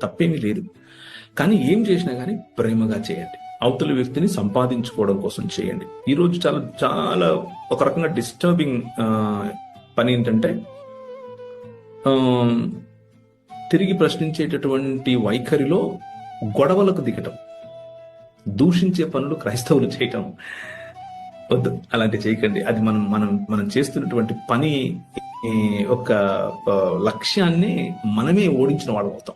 తప్పేమీ లేదు. కానీ ఏం చేసినా కానీ ప్రేమగా చేయండి. అవతలి వ్యక్తిని సంపాదించుకోవడం కోసం చేయండి. ఈరోజు చాలా చాలా ఒక రకంగా డిస్టర్బింగ్ పని ఏంటంటే ఆ, తిరిగి ప్రశ్నించేటటువంటి వైఖరిలో గొడవలకు దిగటం, దూషించే పనులు క్రైస్తవులు చేయటం వద్దు. అలాంటి చేయకండి. అది మనం మనం మనం చేస్తున్నటువంటి పని ఒక లక్ష్యాన్ని మనమే ఓడించిన వాడు అవుతాం.